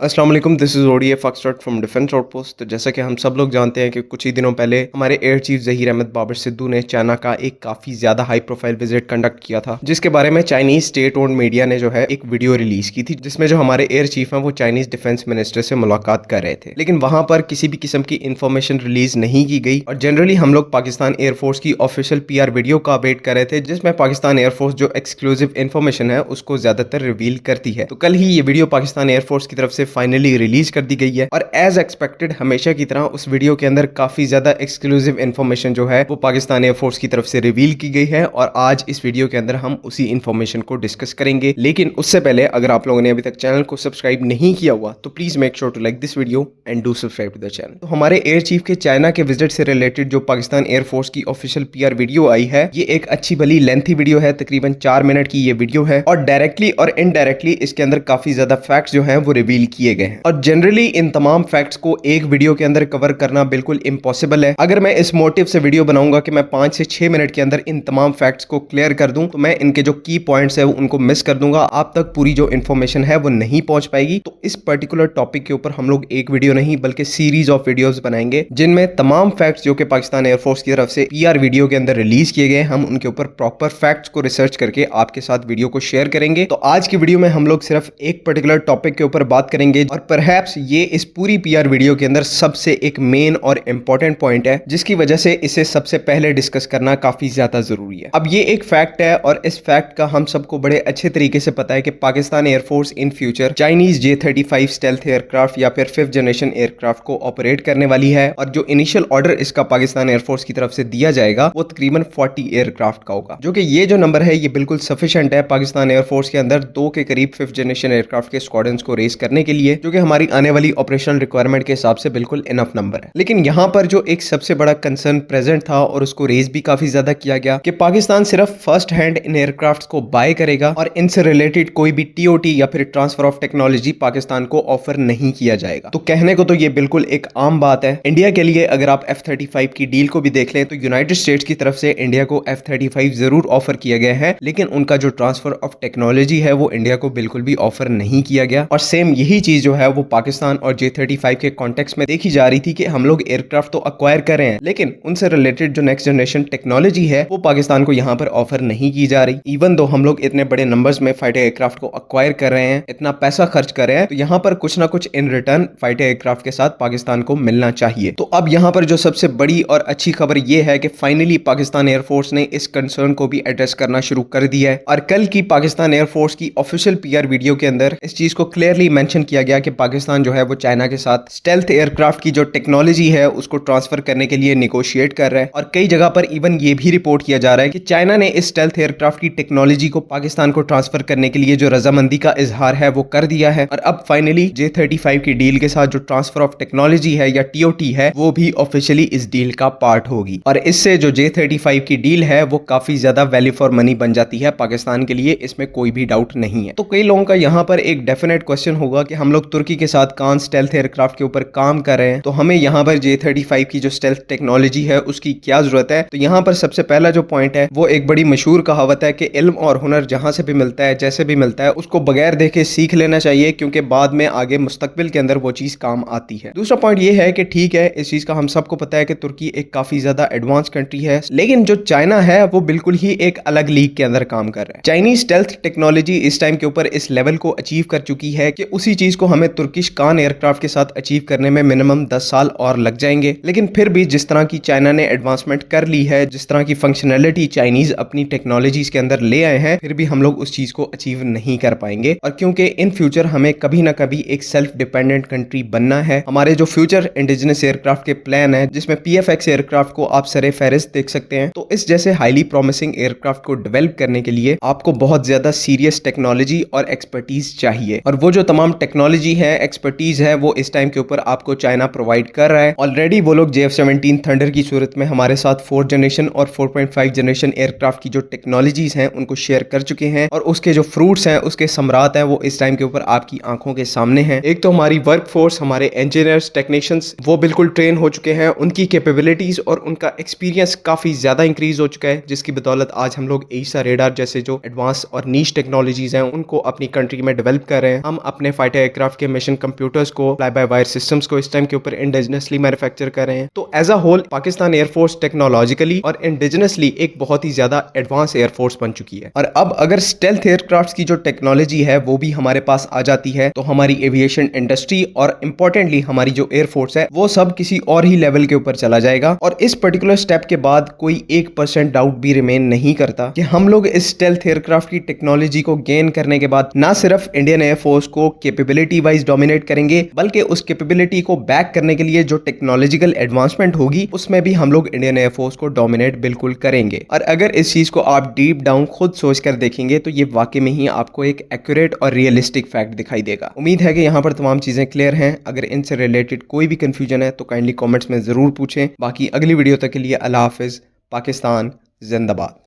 अस्सलाम वालेकुम, this is ODA foxtrot from defence outpost. तो जैसा कि हम सब लोग जानते हैं कि कुछ ही दिनों पहले हमारे एयर चीफ ज़हीर अहमद बाबर सिद्धू ने चाइना का एक काफ़ी ज़्यादा हाई प्रोफाइल विजिट कंडक्ट किया था, जिसके बारे में चाइनीज स्टेट ओन्ड मीडिया ने जो है एक वीडियो रिलीज की थी, जिसमें जो हमारे एयर चीफ हैं वो चाइनीज डिफेंस मिनिस्टर से मुलाकात कर रहे थे। लेकिन वहां पर किसी भी किस्म की इन्फॉर्मेशन रिलीज नहीं की गई और जनरली हम लोग पाकिस्तान एयरफोर्स की ऑफिशियल पीआर वीडियो का वेट कर रहे थे, जिसमें पाकिस्तान एयरफोर्स जो एक्सक्लूसिव इन्फॉर्मेशन है उसको ज्यादातर रिवील करती है। तो कल ही ये वीडियो पाकिस्तान एयरफोर्स की तरफ से फाइनली रिलीज कर दी गई है और एज एक्सपेक्टेड हमेशा की तरह उस वीडियो के अंदर काफी ज्यादा एक्सक्लूसिव इन्फॉर्मेशन जो है वो पाकिस्तान एयरफोर्स की तरफ से रिवील की गई है और आज इस वीडियो के अंदर हम उसी इन्फॉर्मेशन को डिस्कस करेंगे। लेकिन उससे पहले अगर आप लोगों ने अभी तक चैनल को सब्सक्राइब नहीं किया हुआ तो please make sure to like this video and do subscribe to the channel. तो हमारे एयर चीफ के चाइना के विजिट से रिलेटेड जो पाकिस्तान एयरफोर्स की ऑफिशियल पीआर वीडियो आई है, ये एक अच्छी भली लेंथी वीडियो है, तकरीबन 4 मिनट की ये वीडियो है और डायरेक्टली और इनडायरेक्टली इसके अंदर काफी ज्यादा फैक्ट्स जो हैं वो रिवील किए गए हैं। और जनरली इन तमाम फैक्ट्स को एक वीडियो के अंदर कवर करना बिल्कुल इम्पॉसिबल है। अगर मैं इस मोटिव से वीडियो बनाऊंगा कि मैं 5 से 6 मिनट के अंदर इन तमाम फैक्ट्स को क्लियर कर दूं, तो मैं इनके जो की पॉइंट्स है उनको मिस कर दूंगा, आप तक पूरी जो इन्फॉर्मेशन है वो नहीं पहुंच पाएगी। तो इस पर्टिकुलर टॉपिक के ऊपर हम लोग एक वीडियो नहीं बल्कि सीरीज ऑफ वीडियोस बनाएंगे, जिनमें तमाम फैक्ट्स जो कि पाकिस्तान एयरफोर्स की तरफ से पीआर वीडियो के अंदर रिलीज किए गए, हम उनके ऊपर प्रॉपर फैक्ट्स को रिसर्च करके आपके साथ वीडियो को शेयर करेंगे। तो आज की वीडियो में हम लोग सिर्फ एक पर्टिकुलर टॉपिक के ऊपर बात करेंगे और परहैप्स ये इस पूरी पीआर वीडियो के अंदर सबसे एक मेन और इंपॉर्टेंट पॉइंट है, जिसकी वजह से इसे सबसे पहले डिस्कस करना काफी ज्यादा जरूरी है। अब ये एक फैक्ट है और इस फैक्ट का हम सबको बड़े अच्छे तरीके से पता है कि Pakistan air force in future Chinese J-35 stealth aircraft या फिर 5th जनरेशन एयरक्राफ्ट को ऑपरेट करने वाली है और जो इनिशियल ऑर्डर इसका पाकिस्तान एयरफोर्स की तरफ से दिया जाएगा वो तकरीबन 40 एयरक्राफ्ट का होगा, जो कि ये जो नंबर है ये बिल्कुल सफिशिएंट है पाकिस्तान एयरफोर्स के अंदर 2 के करीब 5th जनरेशन एयरक्राफ्ट के स्क्वाड्रंस को रेस करने के लिए, जो कि हमारी आने वाली ऑपरेशनल रिक्वायरमेंट के हिसाब से बिल्कुुल इनफ नंबर है। लेकिन यहां पर जो एक सबसे बड़ा कंसर्न प्रेजेंट था और उसको रेज भी काफी ज्यादा किया गया कि पाकिस्तान सिर्फ फर्स्ट हैंड इन एयरक्राफ्ट को बाय करेगा और इनसे रिलेटेड कोई भी टीओटी या फिर ट्रांसफर ऑफ टेक्नोलॉजी पाकिस्तान को ऑफर नहीं किया जाएगा। तो कहने को तो ये बिल्कुल एक आम बात है इंडिया के लिए। अगर आप F-35 की डील को भी देख लें तो यूनाइटेड स्टेट्स की तरफ से इंडिया को F-35 जरूर ऑफर किया गया है, लेकिन उनका जो ट्रांसफर ऑफ टेक्नोलॉजी है वो इंडिया को बिल्कुल भी ऑफर नहीं किया गया। और सेम यही चीज जो है वो पाकिस्तान और J-35 के कॉन्टेक्स्ट में देखी जा रही थी कि हम लोग एयरक्राफ्ट तो अक्वायर कर रहे हैं, लेकिन उनसे रिलेटेड जो नेक्स्ट जनरेशन टेक्नोलॉजी है वो पाकिस्तान को यहाँ पर ऑफर नहीं की जा रही। इवन दो हम लोग इतने बड़े नंबर्स में फाइटर एयरक्राफ्ट को अक्वायर कर रहे हैं, इतना पैसा खर्च कर रहे हैं, तो यहाँ पर कुछ ना कुछ इन रिटर्न फाइटर एयरक्राफ्ट के साथ पाकिस्तान को मिलना चाहिए। तो अब यहाँ पर जो सबसे बड़ी और अच्छी खबर ये है कि फाइनली पाकिस्तान एयरफोर्स ने इस कंसर्न को भी एड्रेस करना शुरू कर दिया है और कल की पाकिस्तान एयरफोर्स की ऑफिशियल पीआर वीडियो के अंदर इस चीज को क्लियरली मेंशन किया गया कि पाकिस्तान जो है वो चाइना के साथ स्टेल्थ एयरक्राफ्ट की जो टेक्नोलॉजी है उसको ट्रांसफर करने के लिए निगोशिएट कर रहा है। और कई जगह पर इवन ये भी रिपोर्ट किया जा रहा है कि चाइना ने इस स्टेल्थ एयरक्राफ्ट की टेक्नोलॉजी को पाकिस्तान को ट्रांसफर करने के लिए जो रजामंदी का इजहार है वो कर दिया है और अब फाइनली J-35 की डील के साथ जो ट्रांसफर ऑफ टेक्नोलॉजी है या टीओटी है वो भी ऑफिशियली इस डील का पार्ट होगी और इससे जो J-35 की डील है वो काफी ज्यादा वैल्यू फॉर मनी बन जाती है पाकिस्तान के लिए, इसमें कोई भी डाउट नहीं है। तो कई लोगों का यहाँ पर एक डेफिनेट क्वेश्चन होगा कि हम लोग तुर्की के साथ कान स्टेल्थ एयरक्राफ्ट के ऊपर काम कर रहे हैं, तो हमें यहाँ पर J-35 की जो स्टेल्थ टेक्नोलॉजी है उसकी क्या जरूरत है। तो यहाँ पर सबसे पहला जो पॉइंट है वो एक बड़ी मशहूर कहावत है कि इल्म और हुनर जहां से भी मिलता है, जैसे भी मिलता है, उसको बगैर देखे सीख लेना चाहिए, क्योंकि बाद में आगे मुस्तकबिल के अंदर वो चीज काम आती है। दूसरा पॉइंट ये है कि ठीक है, इस चीज का हम सबको पता है कि तुर्की एक काफी ज्यादा एडवांस कंट्री है, लेकिन जो चाइना है वो बिल्कुल ही एक अलग लीग के अंदर काम कर रहा है। चाइनीज स्टेल्थ टेक्नोलॉजी इस टाइम के ऊपर इस लेवल को अचीव कर चुकी है कि उसी चीज को हमें तुर्किश कान एयरक्राफ्ट के साथ अचीव करने में मिनिमम 10 साल और लग जाएंगे। लेकिन फिर भी जिस तरह की चाइना ने एडवांसमेंट कर ली है, जिस तरह की फंक्शनैलिटी चाइनीज अपनी टेक्नोलॉजीज के अंदर ले आए हैं, फिर भी हम लोग उस चीज को अचीव नहीं कर पाएंगे। और क्योंकि इन फ्यूचर हमें कभी ना कभी एक सेल्फ डिपेंडेंट कंट्री बनना है, हमारे जो फ्यूचर इंडिजिनस एयरक्राफ्ट के प्लान है जिसमें PFX एयरक्राफ्ट को आप सरे फहरिस्त देख सकते हैं, तो इस जैसे हाईली प्रॉमिसिंग एयरक्राफ्ट को डेवलप करने के लिए आपको बहुत ज्यादा सीरियस टेक्नोलॉजी और एक्सपर्टीज चाहिए और वो जो तमाम टेक्नोलॉजी है, एक्सपर्टीज है, वो इस टाइम के ऊपर आपको चाइना प्रोवाइड कर रहा है। ऑलरेडी वो लोग JF-17 थंडर की सूरत में हमारे साथ 4th जनरेशन और 4.5 जनरेशन एयरक्राफ्ट की जो टेक्नोलॉजीज हैं उनको शेयर कर चुके हैं और उसके जो फ्रूट्स हैं, उसके सम्राट हैं, वो इस टाइम के ऊपर आपकी आंखों के सामने हैं। एक तो हमारी वर्क फोर्स, हमारे इंजीनियर्स, टेक्नीशियंस वो बिल्कुल ट्रेन हो चुके हैं, उनकी कैपेबिलिटीज और उनका एक्सपीरियंस काफी ज्यादा इंक्रीज हो चुका है, जिसकी बदौलत आज हम लोग एसा रेडार जैसे जो एडवांस और नीश टेक्नोलॉजीज हैं उनको अपनी कंट्री में डेवलप कर रहे हैं। हम अपने फाइटर एयरक्राफ्ट के मिशन कंप्यूटर्स को, फ्लाई बाय वायर सिस्टम्स को इस टाइम के ऊपर इंडिजिनसली मैन्युफैक्चर कर रहे हैं। तो as a whole Pakistan air force technologically और इंडिजिनसली एक बहुत ही ज्यादा एडवांस एयरफोर्स बन चुकी है। और अब अगर स्टेल्थ एयरक्राफ्ट की जो टेक्नोलॉजी है वो भी हमारे पास आ जाती है तो हमारी एविएशन इंडस्ट्री और इंपॉर्टेंटली हमारी जो एयरफोर्स है वो सब किसी और ही लेवल के ऊपर चला जाएगा। और इस पर्टिकुलर स्टेप के बाद कोई 1% डाउट भी रिमेन नहीं करता कि हम लोग इस स्टेल्थ एयरक्राफ्ट की टेक्नोलॉजी को गेन करने के बाद ना सिर्फ इंडियन एयरफोर्स को कैपेबिलिटी वाइज डोमिनेट करेंगे, बल्कि उस कैपेबिलिटी को बैक करने के लिए जो टेक्नोलॉजिकल एडवांसमेंट होगी उसमें भी हम लोग इंडियन एयरफोर्स को डोमिनेट बिल्कुल करेंगे। और अगर इस चीज को आप डीप डाउन खुद सोच कर देखेंगे तो ये वाकई में ही आपको एक एक्यूरेट और रियलिस्टिक फैक्ट दिखाई देगा। उम्मीद है कि यहाँ पर तमाम चीजें क्लियर हैं। अगर इनसे रिलेटेड कोई भी कंफ्यूजन है तो काइंडली कमेंट्स में जरूर पूछें। बाकी अगली वीडियो तक के लिए अल्लाह हाफिज। पाकिस्तान जिंदाबाद।